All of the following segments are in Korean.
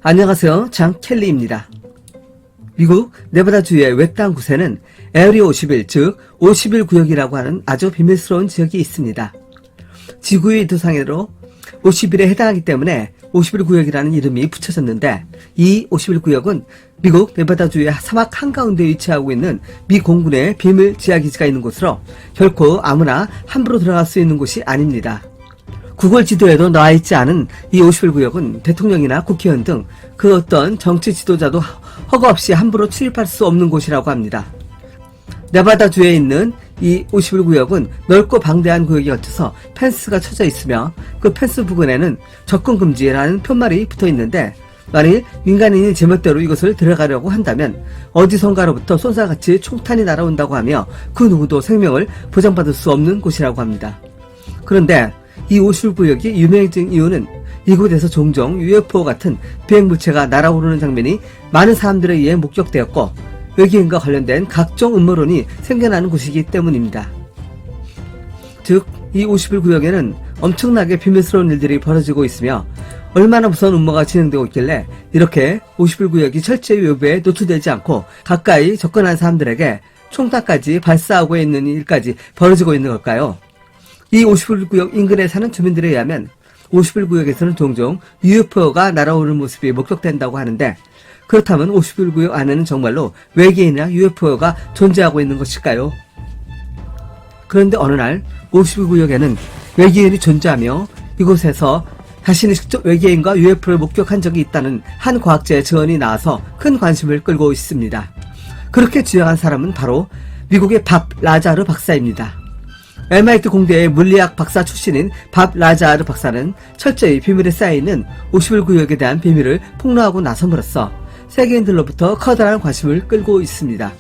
안녕하세요. 장 켈리입니다. 미국 네바다주의 외딴 곳에는 에어리 51, 즉 51구역이라고 하는 아주 비밀스러운 지역이 있습니다. 지구의 두상으로 50일에 해당하기 때문에 51구역이라는 이름이 붙여졌는데, 이 51구역은 미국 네바다주의 사막 한가운데 위치하고 있는 미 공군의 비밀 지하기지가 있는 곳으로 결코 아무나 함부로 들어갈 수 있는 곳이 아닙니다. 구글 지도에도 나와있지 않은 이 51구역은 대통령이나 국회의원 등 그 어떤 정치 지도자도 허가 없이 함부로 출입할 수 없는 곳이라고 합니다. 네바다주에 있는 이 51구역은 넓고 방대한 구역이 얽혀서 펜스가 쳐져 있으며, 그 펜스 부근에는 접근 금지라는 편말이 붙어 있는데, 만일 민간인이 제멋대로 이곳을 들어가려고 한다면 어디선가로부터 쏜살같이 총탄이 날아온다고 하며 그 누구도 생명을 보장받을 수 없는 곳이라고 합니다. 그런데 이 51구역이 유명해진 이유는 이곳에서 종종 UFO 같은 비행물체가 날아오르는 장면이 많은 사람들에 의해 목격되었고, 외계인과 관련된 각종 음모론이 생겨나는 곳이기 때문입니다. 즉, 이 51구역에는 엄청나게 비밀스러운 일들이 벌어지고 있으며, 얼마나 무서운 음모가 진행되고 있길래 이렇게 51구역이 철저히 외부에 노출되지 않고 가까이 접근한 사람들에게 총탄까지 발사하고 있는 일까지 벌어지고 있는 걸까요? 이 51구역 인근에 사는 주민들에 의하면 51구역에서는 종종 UFO가 날아오르는 모습이 목격된다고 하는데, 그렇다면 51구역 안에는 정말로 외계인이나 UFO가 존재하고 있는 것일까요? 그런데 어느 날 51구역에는 외계인이 존재하며 이곳에서 자신이 직접 외계인과 UFO를 목격한 적이 있다는 한 과학자의 증언이 나와서 큰 관심을 끌고 있습니다. 그렇게 주장한 사람은 바로 미국의 밥 라자르 박사입니다. MIT 공대의 물리학 박사 출신인 밥 라자르 박사는 철저히 비밀에 쌓여있는 51구역에 대한 비밀을 폭로하고 나섬으로써 세계인들로부터 커다란 관심을 끌고 있습니다.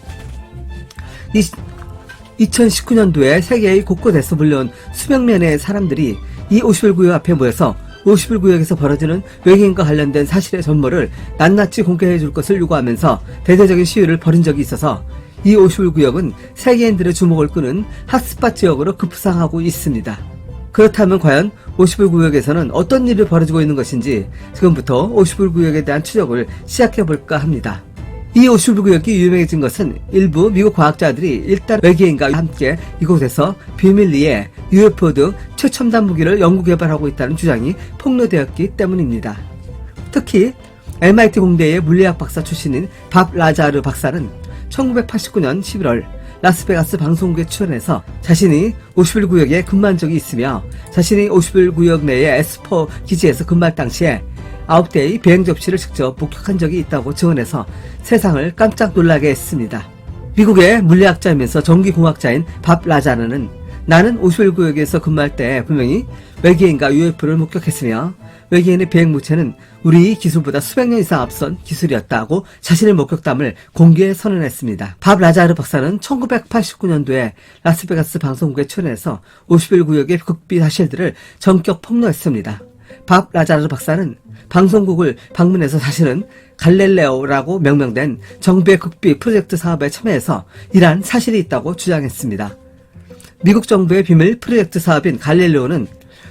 2019년도에 세계의 곳곳에서 몰려온 수백 명의 사람들이 이 51구역 앞에 모여서 51구역에서 벌어지는 외계인과 관련된 사실의 전모를 낱낱이 공개해 줄 것을 요구하면서 대대적인 시위를 벌인 적이 있어서 이 51구역은 세계인들의 주목을 끄는 핫스팟 지역으로 급부상하고 있습니다. 그렇다면 과연 51구역에서는 어떤 일이 벌어지고 있는 것인지 지금부터 51구역에 대한 추적을 시작해볼까 합니다. 이 51구역이 유명해진 것은 일부 미국 과학자들이 일단 외계인과 함께 이곳에서 비밀리에 UFO 등 최첨단 무기를 연구 개발하고 있다는 주장이 폭로되었기 때문입니다. 특히 MIT 공대의 물리학 박사 출신인 밥 라자르 박사는 1989년 11월 라스베가스 방송국에 출연해서 자신이 51구역에 근무한 적이 있으며, 자신이 51구역 내의 S4 기지에서 근무할 당시에 9대의 비행 접시를 직접 목격한 적이 있다고 증언해서 세상을 깜짝 놀라게 했습니다. 미국의 물리학자이면서 전기공학자인 밥 라자르는 나는 51구역에서 근무할 때 분명히 외계인과 UFO를 목격했으며, 외계인의 비행물체는 우리 기술보다 수백 년 이상 앞선 기술이었다고 자신의 목격담을 공개에 선언했습니다. 밥 라자르 박사는 1989년도에 라스베가스 방송국에 출연해서 51구역의 극비 사실들을 전격 폭로했습니다. 밥 라자르 박사는 방송국을 방문해서 자신은 갈릴레오라고 명명된 정부의 극비 프로젝트 사업에 참여해서 이러한 사실이 있다고 주장했습니다. 미국 정부의 비밀 프로젝트 사업인 갈릴레오는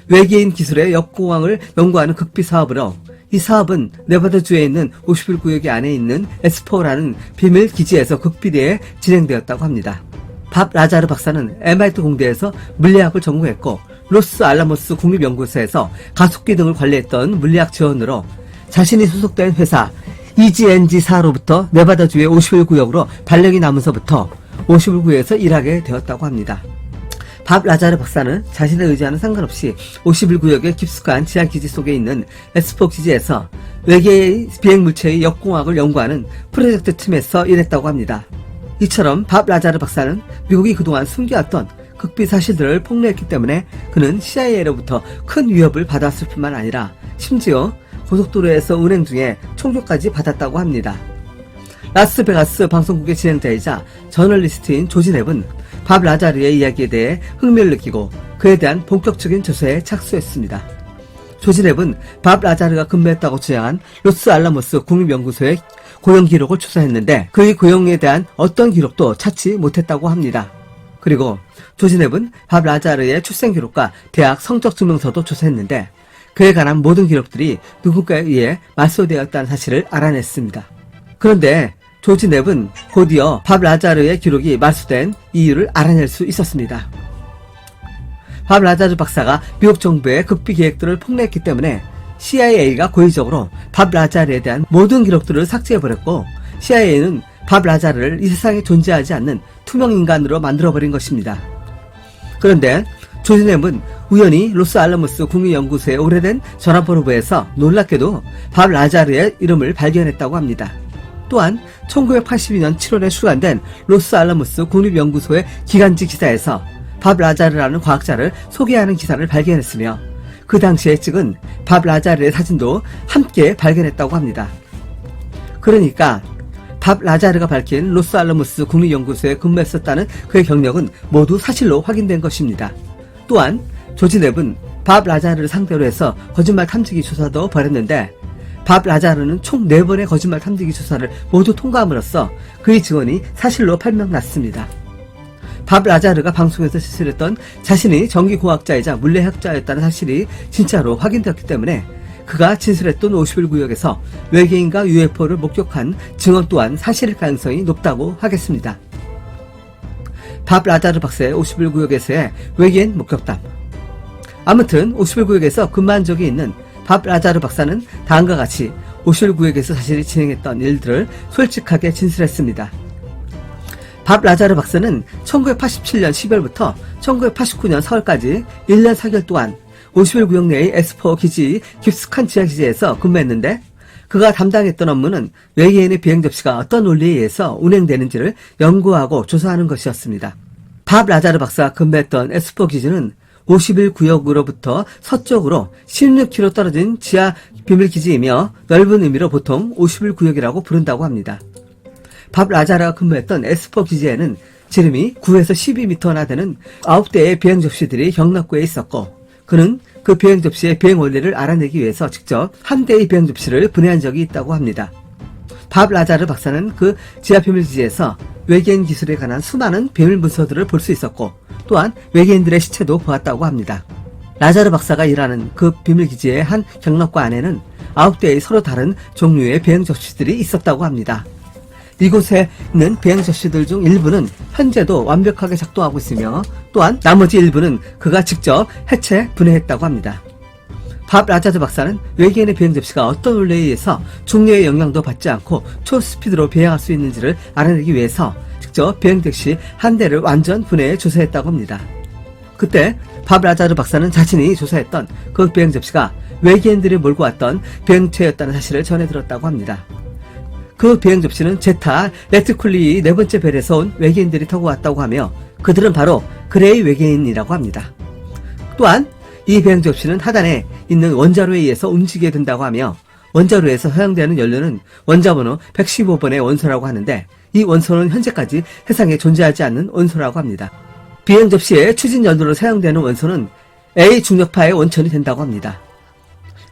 외계인 기술의 역공항을 연구하는 극비 사업으로, 이 사업은 네바다주에 있는 51구역 안에 있는 S4라는 비밀 기지에서 극비대에 진행되었다고 합니다. 밥 라자르 박사는 MIT 공대에서 물리학을 전공했고, 로스 알라모스 국립연구소에서 가속기 등을 관리했던 물리학 지원으로 자신이 소속된 회사 EGNG사로부터 네바다주의 51구역으로 발령이 나면서부터 51구역에서 일하게 되었다고 합니다. 밥 라자르 박사는 자신의 의지와는 상관없이 51구역의 깊숙한 지하기지 속에 있는 S4 기지에서 외계의 비행물체의 역공학을 연구하는 프로젝트 팀에서 일했다고 합니다. 이처럼 밥 라자르 박사는 미국이 그동안 숨겨왔던 극비 사실들을 폭로했기 때문에 그는 CIA로부터 큰 위협을 받았을 뿐만 아니라 심지어 고속도로에서 운행 중에 총격까지 받았다고 합니다. 라스베가스 방송국의 진행자이자 저널리스트인 조지 랩은 밥 라자르의 이야기에 대해 흥미를 느끼고 그에 대한 본격적인 조사에 착수했습니다. 조지 랩은 밥 라자르가 근무했다고 주장한 로스 알라모스 국립연구소의 고용 기록을 조사했는데 그의 고용에 대한 어떤 기록도 찾지 못했다고 합니다. 그리고 조지 랩은 밥 라자르의 출생 기록과 대학 성적 증명서도 조사했는데 그에 관한 모든 기록들이 누군가에 의해 말소되었다는 사실을 알아냈습니다. 그런데 조지 넵은 곧이어 밥 라자르의 기록이 말소된 이유를 알아낼 수 있었습니다. 밥 라자르 박사가 미국 정부의 극비 계획들을 폭로했기 때문에 CIA가 고의적으로 밥 라자르에 대한 모든 기록들을 삭제해버렸고, CIA는 밥 라자르를 이 세상에 존재하지 않는 투명 인간으로 만들어버린 것입니다. 그런데 조지 넵은 우연히 로스알라모스 국립연구소의 오래된 전화번호부에서 놀랍게도 밥 라자르의 이름을 발견했다고 합니다. 또한 1982년 7월에 출간된 로스알라모스 국립연구소의 기간지 기사에서 밥 라자르라는 과학자를 소개하는 기사를 발견했으며, 그 당시에 찍은 밥 라자르의 사진도 함께 발견했다고 합니다. 그러니까 밥 라자르가 밝힌 로스알라모스 국립연구소에 근무했었다는 그의 경력은 모두 사실로 확인된 것입니다. 또한 조지 넵은 밥 라자르를 상대로 해서 거짓말 탐지기 조사도 벌였는데, 밥 라자르는 총 4번의 거짓말 탐지기 조사를 모두 통과함으로써 그의 증언이 사실로 판명났습니다. 밥 라자르가 방송에서 실수했던 자신이 전기공학자이자 물리학자였다는 사실이 진짜로 확인되었기 때문에 그가 진술했던 51구역에서 외계인과 UFO를 목격한 증언 또한 사실일 가능성이 높다고 하겠습니다. 밥 라자르 박사의 51구역에서의 외계인 목격담. 아무튼 51구역에서 근무한 적이 있는 밥 라자르 박사는 다음과 같이 51구역에서 자신이 진행했던 일들을 솔직하게 진술했습니다. 밥 라자르 박사는 1987년 10월부터 1989년 4월까지 1년 4개월 동안 51구역 내의 S4 기지 깊숙한 지하 기지에서 근무했는데, 그가 담당했던 업무는 외계인의 비행 접시가 어떤 논리에 의해서 운행되는지를 연구하고 조사하는 것이었습니다. 밥 라자르 박사가 근무했던 S4 기지는 51구역으로부터 서쪽으로 16km 떨어진 지하 비밀기지이며 넓은 의미로 보통 51구역이라고 부른다고 합니다. 밥 라자르가 근무했던 S4 기지에는 지름이 9에서 12m나 되는 9대의 비행 접시들이 경납고에 있었고, 그는 그 비행 접시의 비행 원리를 알아내기 위해서 직접 한 대의 비행 접시를 분해한 적이 있다고 합니다. 밥 라자르 박사는 그 지하 비밀기지에서 외계인 기술에 관한 수많은 비밀 문서들을 볼 수 있었고, 또한 외계인들의 시체도 보았다고 합니다. 라자르 박사가 일하는 그 비밀기지의 한 경납고 안에는 9대의 서로 다른 종류의 비행 접시들이 있었다고 합니다. 이곳에 있는 비행 접시들 중 일부는 현재도 완벽하게 작동하고 있으며, 또한 나머지 일부는 그가 직접 해체 분해했다고 합니다. 밥 라자르 박사는 외계인의 비행 접시가 어떤 원리에 의해서 중력의 영향도 받지 않고 초스피드로 비행할 수 있는지를 알아내기 위해서 직접 비행 택시 한 대를 완전 분해해 조사했다고 합니다. 그때 밥 라자르 박사는 자신이 조사했던 그 비행 접시가 외계인들이 몰고 왔던 비행체였다는 사실을 전해 들었다고 합니다. 그 비행 접시는 제타 레티쿨리의 4번째 별에서 온 외계인들이 타고 왔다고 하며, 그들은 바로 그레이 외계인이라고 합니다. 또한 이 비행 접시는 하단에 있는 원자로에 의해서 움직이게 된다고 하며, 원자로에서 사용되는 연료는 원자번호 115번의 원소라고 하는데, 이 원소는 현재까지 세상에 존재하지 않는 원소라고 합니다. 비행 접시의 추진 연료로 사용되는 원소는 A 중력파의 원천이 된다고 합니다.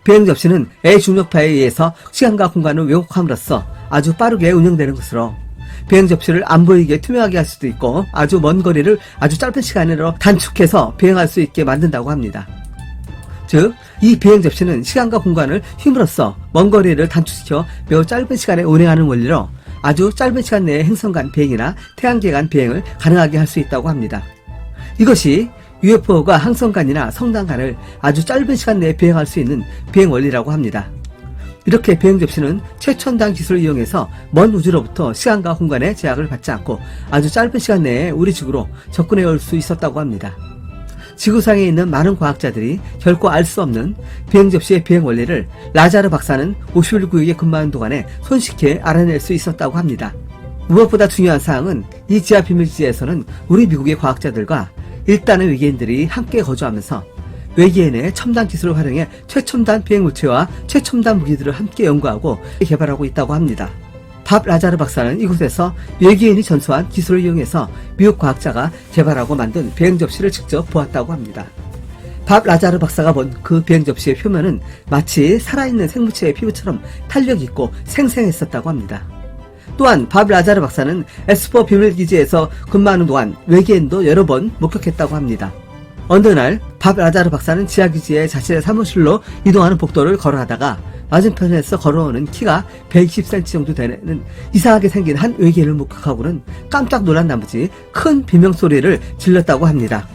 비행 접시는 A 중력파에 의해서 시간과 공간을 왜곡함으로써 아주 빠르게 운영되는 것으로, 비행 접시를 안 보이게 투명하게 할 수도 있고 아주 먼 거리를 아주 짧은 시간으로 단축해서 비행할 수 있게 만든다고 합니다. 즉, 이 비행 접시는 시간과 공간을 힘으로써 먼 거리를 단축시켜 매우 짧은 시간에 운행하는 원리로 아주 짧은 시간 내에 행성 간 비행이나 태양계 간 비행을 가능하게 할 수 있다고 합니다. 이것이 UFO가 항성 간이나 성당 간을 아주 짧은 시간 내에 비행할 수 있는 비행 원리라고 합니다. 이렇게 비행 접시는 최첨단 기술을 이용해서 먼 우주로부터 시간과 공간의 제약을 받지 않고 아주 짧은 시간 내에 우리 지구로 접근해 올 수 있었다고 합니다. 지구상에 있는 많은 과학자들이 결코 알 수 없는 비행 접시의 비행 원리를 라자르 박사는 51구역에 근무하는 동안에 손쉽게 알아낼 수 있었다고 합니다. 무엇보다 중요한 사항은 이 지하 비밀지에서는 우리 미국의 과학자들과 일단의 외계인들이 함께 거주하면서 외계인의 첨단 기술을 활용해 최첨단 비행물체와 최첨단 무기들을 함께 연구하고 개발하고 있다고 합니다. 밥 라자르 박사는 이곳에서 외계인이 전수한 기술을 이용해서 미국 과학자가 개발하고 만든 비행 접시를 직접 보았다고 합니다. 밥 라자르 박사가 본 그 비행 접시의 표면은 마치 살아있는 생물체의 피부처럼 탄력있고 생생했었다고 합니다. 또한 밥 라자르 박사는 S4 비밀기지에서 근무하는 동안 외계인도 여러 번 목격했다고 합니다. 어느 날 밥 라자르 박사는 지하기지에 자신의 사무실로 이동하는 복도를 걸어가다가 맞은편에서 걸어오는 키가 120cm 정도 되는 이상하게 생긴 한 외계인을 목격하고는 깜짝 놀란 나머지 큰 비명소리를 질렀다고 합니다.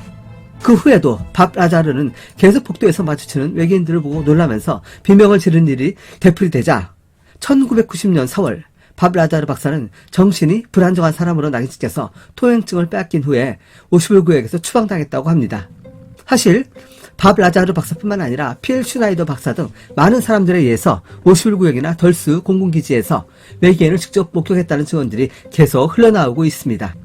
그 후에도 밥 라자르는 계속 복도에서 마주치는 외계인들을 보고 놀라면서 비명을 지른 일이 되풀이되자 1990년 4월 밥 라자르 박사는 정신이 불안정한 사람으로 낙인찍혀서 통행증을 빼앗긴 후에 50일 구역에서 추방당했다고 합니다. 사실 밥 라자르 박사뿐만 아니라 필 슈나이더 박사 등 많은 사람들에 의해서 50일 구역이나 덜스 공군기지에서 외계인을 직접 목격했다는 증언들이 계속 흘러나오고 있습니다.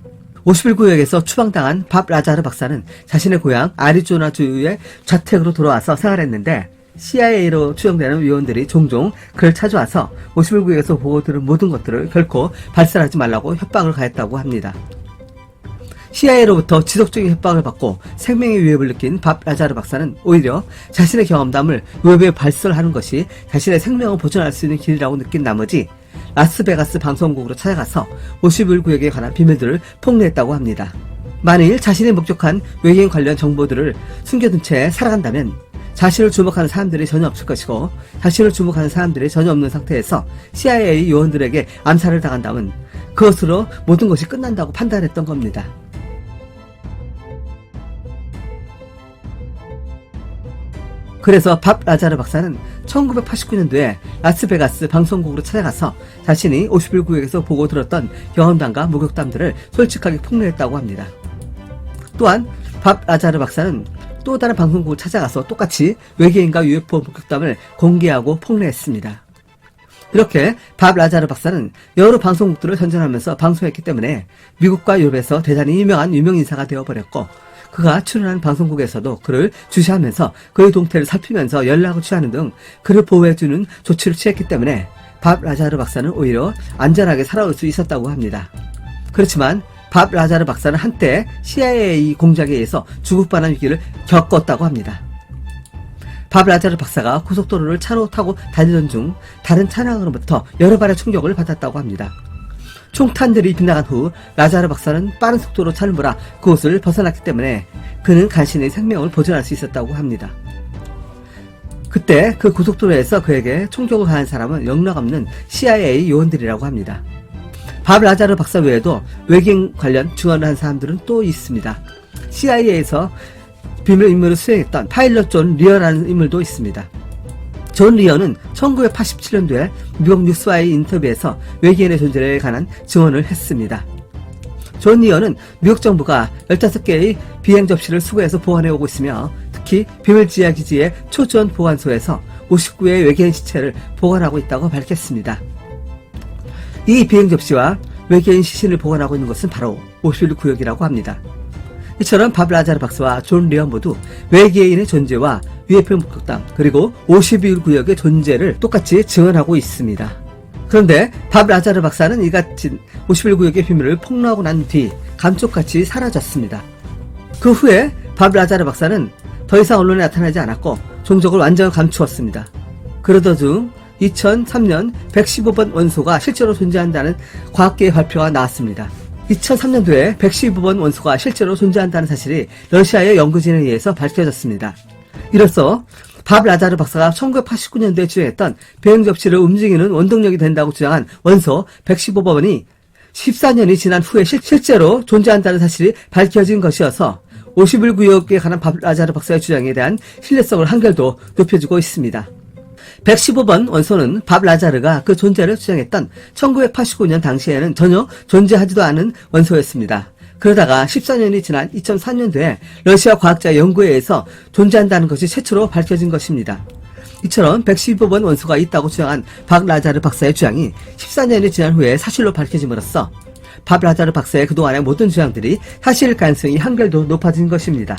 50일 구역에서 추방당한 밥 라자르 박사는 자신의 고향 아리조나주의 자택으로 돌아와서 생활했는데 CIA로 추정되는 위원들이 종종 그를 찾아와서 50일 구역에서 보고 들은 모든 것들을 결코 발설하지 말라고 협박을 가했다고 합니다. CIA로부터 지속적인 협박을 받고 생명의 위협을 느낀 밥 라자르 박사는 오히려 자신의 경험담을 외부에 발설하는 것이 자신의 생명을 보존할 수 있는 길이라고 느낀 나머지 라스베가스 방송국으로 찾아가서 50일 구역에 관한 비밀들을 폭로했다고 합니다. 만일 자신이 목격한 외계인 관련 정보들을 숨겨둔 채 살아간다면 자신을 주목하는 사람들이 전혀 없을 것이고 자신을 주목하는 사람들이 전혀 없는 상태에서 CIA 요원들에게 암살을 당한다면 그것으로 모든 것이 끝난다고 판단했던 겁니다. 그래서 밥 라자르 박사는 1989년도에 라스베가스 방송국으로 찾아가서 자신이 50일 구역에서 보고 들었던 경험담과 목격담들을 솔직하게 폭로했다고 합니다. 또한 밥 라자르 박사는 또 다른 방송국을 찾아가서 똑같이 외계인과 UFO 목격담을 공개하고 폭로했습니다. 이렇게 밥 라자르 박사는 여러 방송국들을 전전하면서 방송했기 때문에 미국과 유럽에서 대단히 유명한 유명인사가 되어버렸고 그가 출연한 방송국에서도 그를 주시하면서 그의 동태를 살피면서 연락을 취하는 등 그를 보호해주는 조치를 취했기 때문에 밥 라자르 박사는 오히려 안전하게 살아올 수 있었다고 합니다. 그렇지만 밥 라자르 박사는 한때 CIA 공작에 의해서 죽을 뻔한 위기를 겪었다고 합니다. 밥 라자르 박사가 고속도로를 차로 타고 다니던 중 다른 차량으로부터 여러 발의 충격을 받았다고 합니다. 총탄들이 빗나간 후 라자르 박사는 빠른 속도로 차를 몰아 그곳을 벗어났기 때문에 그는 간신히 생명을 보존할 수 있었다고 합니다. 그때 그 고속도로에서 그에게 총격을 가한 사람은 영락없는 CIA 요원들이라고 합니다. 밥 라자르 박사 외에도 외계인 관련 증언을 한 사람들은 또 있습니다. CIA에서 비밀 임무를 수행했던 파일럿 존 리어라는 인물도 있습니다. 존 리어는 1987년도에 미국 뉴스와의 인터뷰에서 외계인의 존재에 관한 증언을 했습니다. 존 리어는 미국 정부가 15개의 비행 접시를 수거해서 보관해 오고 있으며 특히 비밀 지하기지의 초전 보관소에서 59개의 외계인 시체를 보관하고 있다고 밝혔습니다. 이 비행 접시와 외계인 시신을 보관하고 있는 것은 바로 50일 구역이라고 합니다. 이처럼 밥 라자르 박사와 존 리어 모두 외계인의 존재와 UFO 목격담 그리고 52일 구역의 존재를 똑같이 증언하고 있습니다. 그런데 밥 라자르 박사는 이 같은 50일 구역의 비밀을 폭로하고 난 뒤 감쪽같이 사라졌습니다. 그 후에 밥 라자르 박사는 더 이상 언론에 나타나지 않았고 종적을 완전히 감추었습니다. 그러던 중 2003년 115번 원소가 실제로 존재한다는 과학계의 발표가 나왔습니다. 2003년도에 115번 원소가 실제로 존재한다는 사실이 러시아의 연구진에 의해서 밝혀졌습니다. 이로써 밥 라자르 박사가 1989년도에 주장했던 비행 접시를 움직이는 원동력이 된다고 주장한 원소 115번이 14년이 지난 후에 실제로 존재한다는 사실이 밝혀진 것이어서 50일 구역에 관한 밥 라자르 박사의 주장에 대한 신뢰성을 한결도 높여주고 있습니다. 115번 원소는 밥 라자르가 그 존재를 주장했던 1989년 당시에는 전혀 존재하지도 않은 원소였습니다. 그러다가 14년이 지난 2004년도에 러시아 과학자 연구에 의해서 존재한다는 것이 최초로 밝혀진 것입니다. 이처럼 115번 원소가 있다고 주장한 밥 라자르 박사의 주장이 14년이 지난 후에 사실로 밝혀짐으로써 밥 라자르 박사의 그동안의 모든 주장들이 사실일 가능성이 한결도 높아진 것입니다.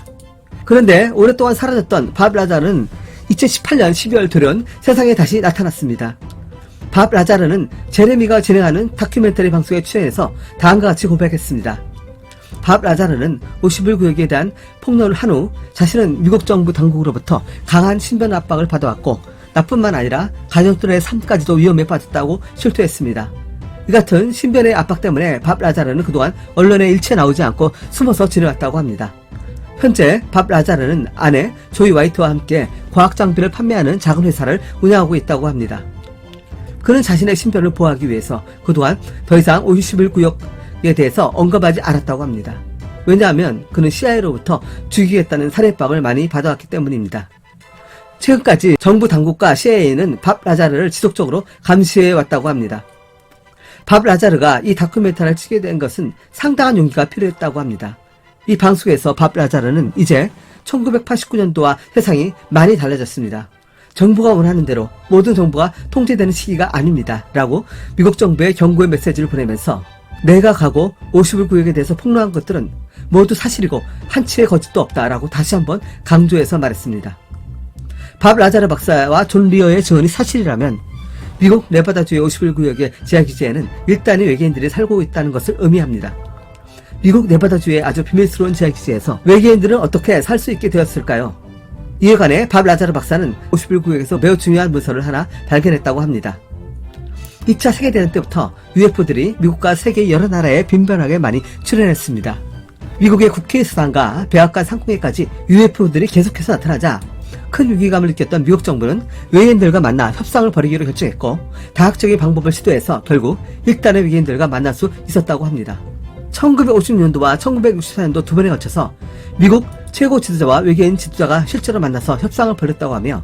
그런데 오랫동안 사라졌던 밥 라자르는 2018년 12월 돌연 세상에 다시 나타났습니다. 밥 라자르는 제레미가 진행하는 다큐멘터리 방송에 출연해서 다음과 같이 고백했습니다. 밥 라자르는 50일 구역에 대한 폭로를 한 후 자신은 미국 정부 당국으로부터 강한 신변 압박을 받아왔고 나뿐만 아니라 가족들의 삶까지도 위험에 빠졌다고 실토했습니다. 이 같은 신변의 압박 때문에 밥 라자르는 그동안 언론에 일체 나오지 않고 숨어서 지내왔다고 합니다. 현재 밥 라자르는 아내 조이 화이트와 함께 과학 장비를 판매하는 작은 회사를 운영하고 있다고 합니다. 그는 자신의 신변을 보호하기 위해서 그동안 더 이상 51구역에 대해서 언급하지 않았다고 합니다. 왜냐하면 그는 CIA로부터 죽이겠다는 살해법을 많이 받아왔기 때문입니다. 최근까지 정부 당국과 CIA는 밥 라자르를 지속적으로 감시해 왔다고 합니다. 밥 라자르가 이 다큐멘터리를 찍게 된 것은 상당한 용기가 필요했다고 합니다. 이 방송에서 밥 라자르는 이제 1989년도와 세상이 많이 달라졌습니다. 정부가 원하는 대로 모든 정부가 통제되는 시기가 아닙니다. 라고 미국 정부에 경고의 메시지를 보내면서 내가 가고 51구역에 대해서 폭로한 것들은 모두 사실이고 한치의 거짓도 없다라고 다시 한번 강조해서 말했습니다. 밥 라자르 박사와 존 리어의 증언이 사실이라면 미국 네바다주의 51구역의 지하기지에는 일단의 외계인들이 살고 있다는 것을 의미합니다. 미국 네바다주의 아주 비밀스러운 지하기지에서 외계인들은 어떻게 살 수 있게 되었을까요? 이에 관해 밥 라자르 박사는 51구역에서 매우 중요한 문서를 하나 발견했다고 합니다. 2차 세계대전 때부터 UFO들이 미국과 세계 여러 나라에 빈번하게 많이 출현했습니다. 미국의 국회의사당과 백악관 상공회까지 UFO들이 계속해서 나타나자 큰 위기감을 느꼈던 미국 정부는 외계인들과 만나 협상을 벌이기로 결정했고 다각적인 방법을 시도해서 결국 일단의 외계인들과 만날 수 있었다고 합니다. 1950년도와 1964년도 두 번에 걸쳐서 미국 최고 지도자와 외계인 지도자가 실제로 만나서 협상을 벌였다고 하며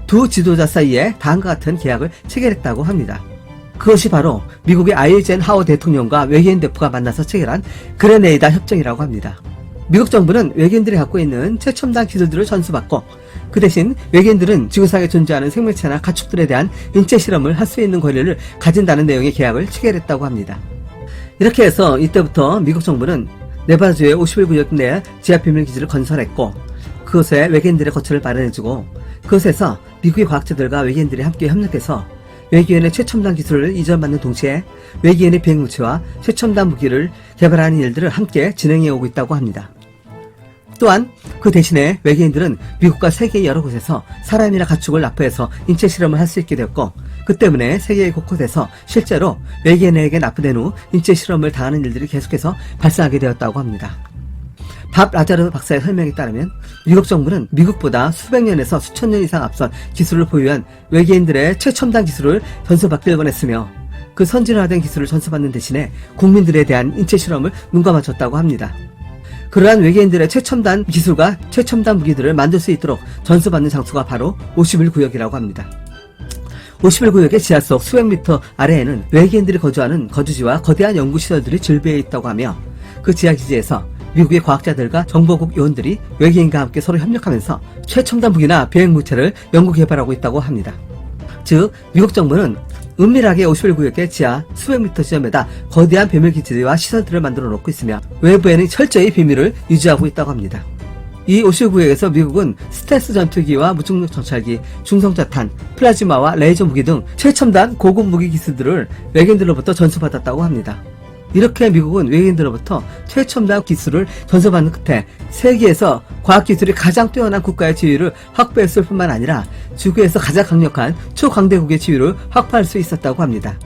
두 지도자 사이에 다음과 같은 계약을 체결했다고 합니다. 그것이 바로 미국의 아이젠하워 대통령과 외계인 대표가 만나서 체결한 그레네이다 협정이라고 합니다. 미국 정부는 외계인들이 갖고 있는 최첨단 기술들을 전수받고 그 대신 외계인들은 지구상에 존재하는 생명체나 가축들에 대한 인체 실험을 할 수 있는 권리를 가진다는 내용의 계약을 체결했다고 합니다. 이렇게 해서 이때부터 미국 정부는 네바다주의 51구역 내 지하비밀기지를 건설했고 그곳에 외계인들의 거처를 마련해주고 그곳에서 미국의 과학자들과 외계인들이 함께 협력해서 외계인의 최첨단 기술을 이전받는 동시에 외계인의 비행무체와 최첨단 무기를 개발하는 일들을 함께 진행해오고 있다고 합니다. 또한 그 대신에 외계인들은 미국과 세계의 여러 곳에서 사람이나 가축을 납포해서 인체 실험을 할 수 있게 되었고 그 때문에 세계의 곳곳에서 실제로 외계인에게 납포된 후 인체 실험을 당하는 일들이 계속해서 발생하게 되었다고 합니다. 밥 라자르 박사의 설명에 따르면 미국 정부는 미국보다 수백 년에서 수천 년 이상 앞선 기술을 보유한 외계인들의 최첨단 기술을 전수받길 원했으며 그 선진화된 기술을 전수받는 대신에 국민들에 대한 인체 실험을 눈 감아줬다고 합니다. 그러한 외계인들의 최첨단 기술과 최첨단 무기들을 만들 수 있도록 전수받는 장소가 바로 51구역이라고 합니다. 51구역의 지하 속 수백 미터 아래에는 외계인들이 거주하는 거주지와 거대한 연구시설들이 즐비해 있다고 하며 그 지하기지에서 미국의 과학자들과 정보국 요원들이 외계인과 함께 서로 협력하면서 최첨단 무기나 비행무체를 연구 개발하고 있다고 합니다. 즉 미국 정부는 은밀하게 51구역의 지하 수백 미터 지점에다 거대한 비밀기지와 시설들을 만들어 놓고 있으며 외부에는 철저히 비밀을 유지하고 있다고 합니다. 이 51구역에서 미국은 스텔스 전투기와 무중력 정찰기, 중성자탄, 플라즈마와 레이저 무기 등 최첨단 고급 무기 기술들을 외계인들로부터 전수받았다고 합니다. 이렇게 미국은 외계인들로부터 최첨단 기술을 전수받는 끝에 세계에서 과학기술이 가장 뛰어난 국가의 지위를 확보했을 뿐만 아니라 지구에서 가장 강력한 초강대국의 지위를 확보할 수 있었다고 합니다.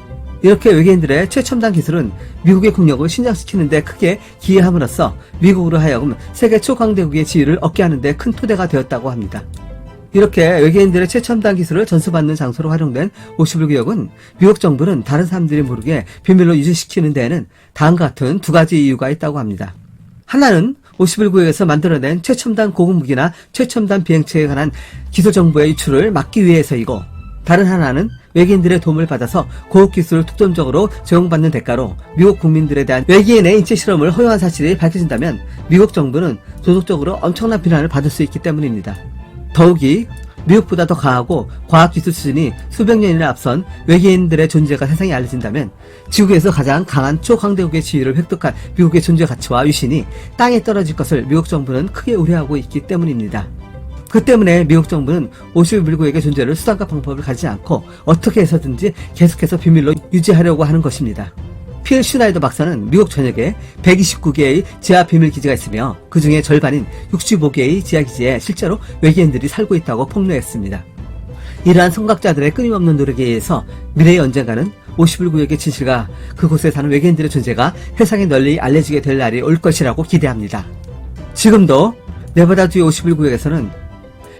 이렇게 외계인들의 최첨단 기술은 미국의 국력을 신장시키는 데 크게 기여함으로써 미국으로 하여금 세계 초강대국의 지위를 얻게 하는 데 큰 토대가 되었다고 합니다. 이렇게 외계인들의 최첨단 기술을 전수받는 장소로 활용된 51구역은 미국 정부는 다른 사람들이 모르게 비밀로 유지시키는 데에는 다음과 같은 두 가지 이유가 있다고 합니다. 하나는 51구역에서 만들어낸 최첨단 고급 무기나 최첨단 비행체에 관한 기술 정보의 유출을 막기 위해서이고 다른 하나는 외계인들의 도움을 받아서 고급 기술을 특권적으로 제공받는 대가로 미국 국민들에 대한 외계인의 인체 실험을 허용한 사실이 밝혀진다면 미국 정부는 도덕적으로 엄청난 비난을 받을 수 있기 때문입니다. 더욱이 미국보다 더 강하고 과학기술 수준이 수백 년이나 앞선 외계인들의 존재가 세상에 알려진다면 지구에서 가장 강한 초강대국의 지위를 획득한 미국의 존재 가치와 위신이 땅에 떨어질 것을 미국 정부는 크게 우려하고 있기 때문입니다. 그 때문에 미국 정부는 51구역의 존재를 수단과 방법을 가지지 않고 어떻게 해서든지 계속해서 비밀로 유지하려고 하는 것입니다. 필 슈나이더 박사는 미국 전역에 129개의 지하 비밀기지가 있으며 그 중에 절반인 65개의 지하기지에 실제로 외계인들이 살고 있다고 폭로했습니다. 이러한 선각자들의 끊임없는 노력에 의해서 미래의 언젠가는 51구역의 진실과 그곳에 사는 외계인들의 존재가 세상에 널리 알려지게 될 날이 올 것이라고 기대합니다. 지금도 네바다주의 51구역에서는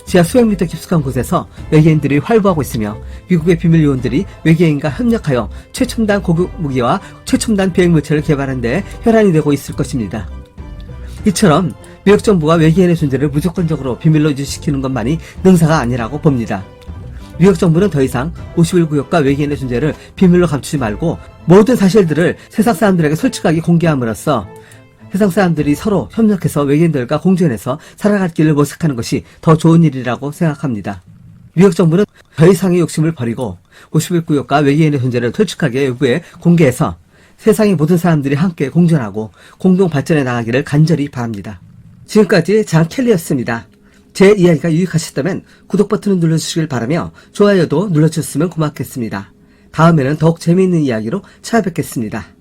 지하 수백 미터 깊숙한 곳에서 외계인들이 활보하고 있으며 미국의 비밀 요원들이 외계인과 협력하여 최첨단 고급 무기와 최첨단 비행 물체를 개발하는 데 혈안이 되고 있을 것입니다. 이처럼 미국 정부가 외계인의 존재를 무조건적으로 비밀로 유지시키는 것만이 능사가 아니라고 봅니다. 미국 정부는 더 이상 51구역과 외계인의 존재를 비밀로 감추지 말고 모든 사실들을 세상 사람들에게 솔직하게 공개함으로써 세상 사람들이 서로 협력해서 외계인들과 공존해서 살아갈 길을 모색하는 것이 더 좋은 일이라고 생각합니다. 미국 정부는 더 이상의 욕심을 버리고 51구역과 외계인의 존재를 솔직하게 외부에 공개해서 세상의 모든 사람들이 함께 공존하고 공동 발전해 나가기를 간절히 바랍니다. 지금까지 장 켈리였습니다. 제 이야기가 유익하셨다면 구독 버튼을 눌러주시길 바라며 좋아요도 눌러주셨으면 고맙겠습니다. 다음에는 더욱 재미있는 이야기로 찾아뵙겠습니다.